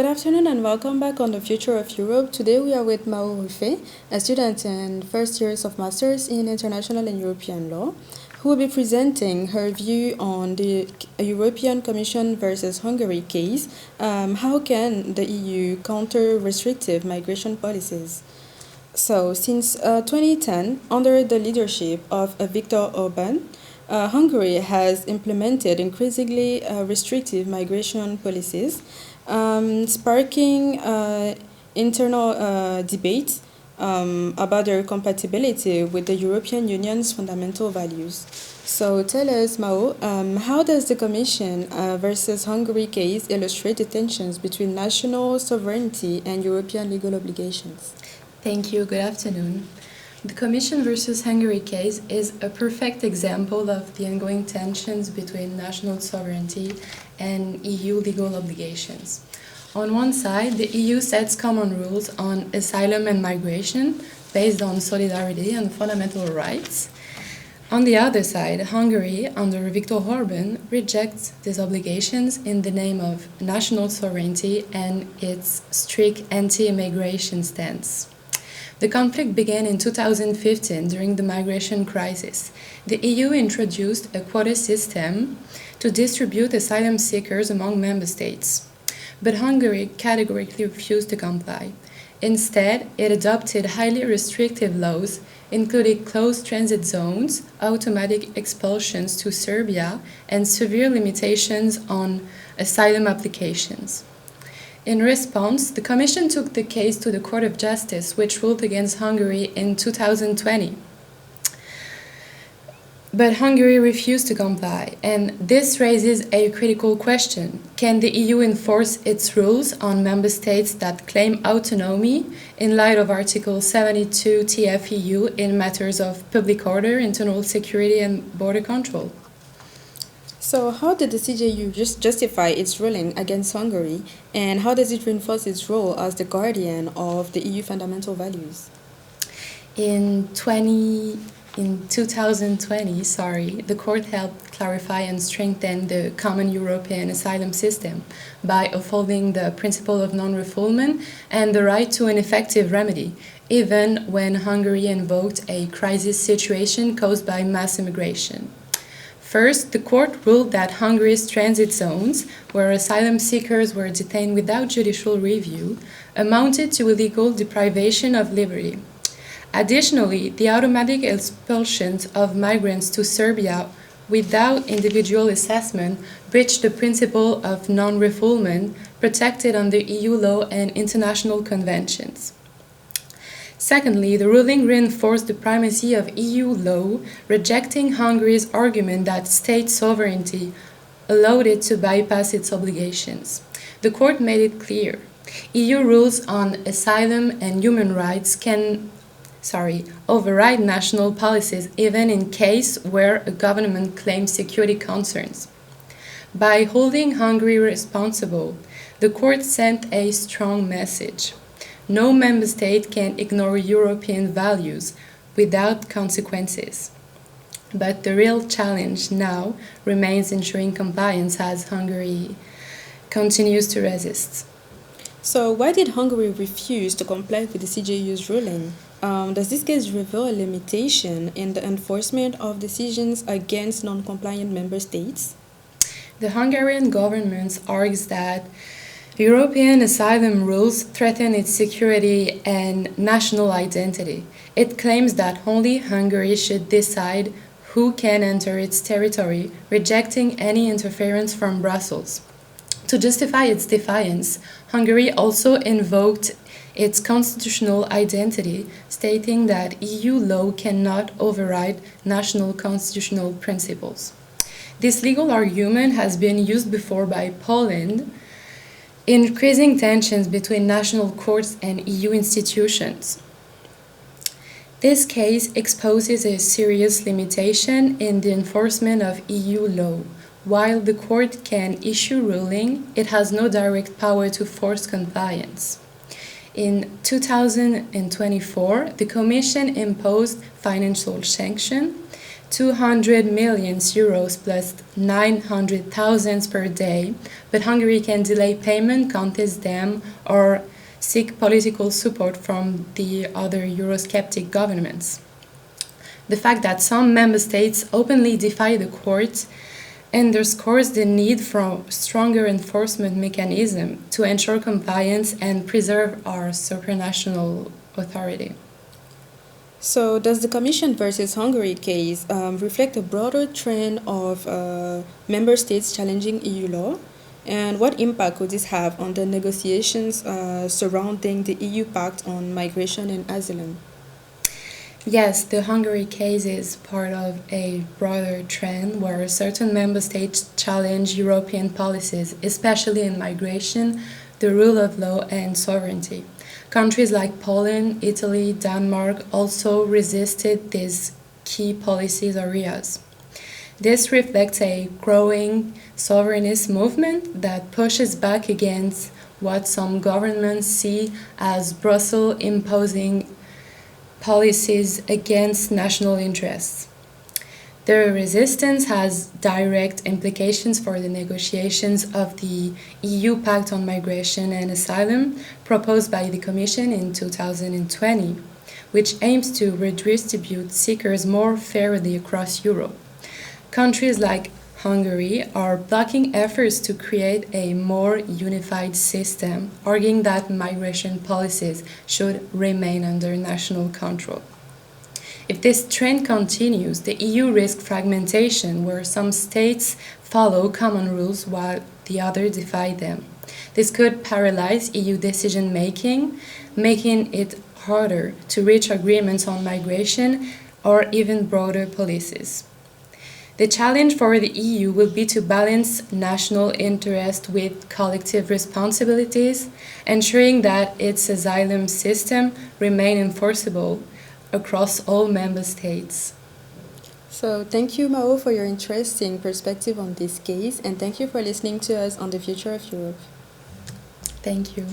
Good afternoon and welcome back on the Future of Europe. Today we are with Mahaut Reffait, a student in first years of Masters in International and European Law, who will be presenting her view on the European Commission versus Hungary case. How can the EU counter restrictive migration policies? So, since 2010, under the leadership of Viktor Orban, Hungary has implemented increasingly restrictive migration policies, sparking internal debates about their compatibility with the European Union's fundamental values. So tell us, Mao, how does the Commission versus Hungary case illustrate the tensions between national sovereignty and European legal obligations? Thank you. Good afternoon. The Commission versus Hungary case is a perfect example of the ongoing tensions between national sovereignty and EU legal obligations. On one side, the EU sets common rules on asylum and migration based on solidarity and fundamental rights. On the other side, Hungary, under Viktor Orban, rejects these obligations in the name of national sovereignty and its strict anti-immigration stance. The conflict began in 2015 during the migration crisis. The EU introduced a quota system to distribute asylum seekers among member states. But Hungary categorically refused to comply. Instead, it adopted highly restrictive laws, including closed transit zones, automatic expulsions to Serbia, and severe limitations on asylum applications. In response, the Commission took the case to the Court of Justice, which ruled against Hungary in 2020. But Hungary refused to comply, and this raises a critical question. Can the EU enforce its rules on member states that claim autonomy in light of Article 72 TFEU in matters of public order, internal security, and border control? So how did the CJU justify its ruling against Hungary, and how does it reinforce its role as the guardian of the EU fundamental values? In 2020, the court helped clarify and strengthen the common European asylum system by upholding the principle of non-refoulement and the right to an effective remedy, even when Hungary invoked a crisis situation caused by mass immigration. First, the court ruled that Hungary's transit zones, where asylum seekers were detained without judicial review, amounted to illegal deprivation of liberty. Additionally, the automatic expulsions of migrants to Serbia without individual assessment breached the principle of non-refoulement protected under EU law and international conventions. Secondly, the ruling reinforced the primacy of EU law, rejecting Hungary's argument that state sovereignty allowed it to bypass its obligations. The court made it clear. EU rules on asylum and human rights can override national policies even in case where a government claims security concerns. By holding Hungary responsible, the court sent a strong message. No member state can ignore European values without consequences. But the real challenge now remains ensuring compliance as Hungary continues to resist. So why did Hungary refuse to comply with the CJU's ruling? Does this case reveal a limitation in the enforcement of decisions against non-compliant member states? The Hungarian government argues that European asylum rules threaten its security and national identity. It claims that only Hungary should decide who can enter its territory, rejecting any interference from Brussels. To justify its defiance, Hungary also invoked its constitutional identity, stating that EU law cannot override national constitutional principles. This legal argument has been used before by Poland, increasing tensions between national courts and EU institutions. This case exposes a serious limitation in the enforcement of EU law. While the court can issue ruling, it has no direct power to force compliance. In 2024, the Commission imposed financial sanction 200 million euros plus 900,000 per day, but Hungary can delay payment, contest them, or seek political support from the other Eurosceptic governments. The fact that some member states openly defy the court underscores the need for stronger enforcement mechanism to ensure compliance and preserve our supranational authority. So, does the Commission versus Hungary case reflect a broader trend of member states challenging EU law? And what impact would this have on the negotiations surrounding the EU Pact on Migration and Asylum? Yes, the Hungary case is part of a broader trend where certain member states challenge European policies, especially in migration, the rule of law, and sovereignty. Countries like Poland, Italy, Denmark also resisted these key policy areas. This reflects a growing sovereignist movement that pushes back against what some governments see as Brussels imposing policies against national interests. The resistance has direct implications for the negotiations of the EU Pact on Migration and Asylum proposed by the Commission in 2020, which aims to redistribute seekers more fairly across Europe. Countries like Hungary are blocking efforts to create a more unified system, arguing that migration policies should remain under national control. If this trend continues, the EU risks fragmentation, where some states follow common rules while the others defy them. This could paralyze EU decision-making, making it harder to reach agreements on migration or even broader policies. The challenge for the EU will be to balance national interest with collective responsibilities, ensuring that its asylum system remain enforceable across all member states. So, thank you, Mahaut, for your interesting perspective on this case, and thank you for listening to us on the future of Europe. Thank you.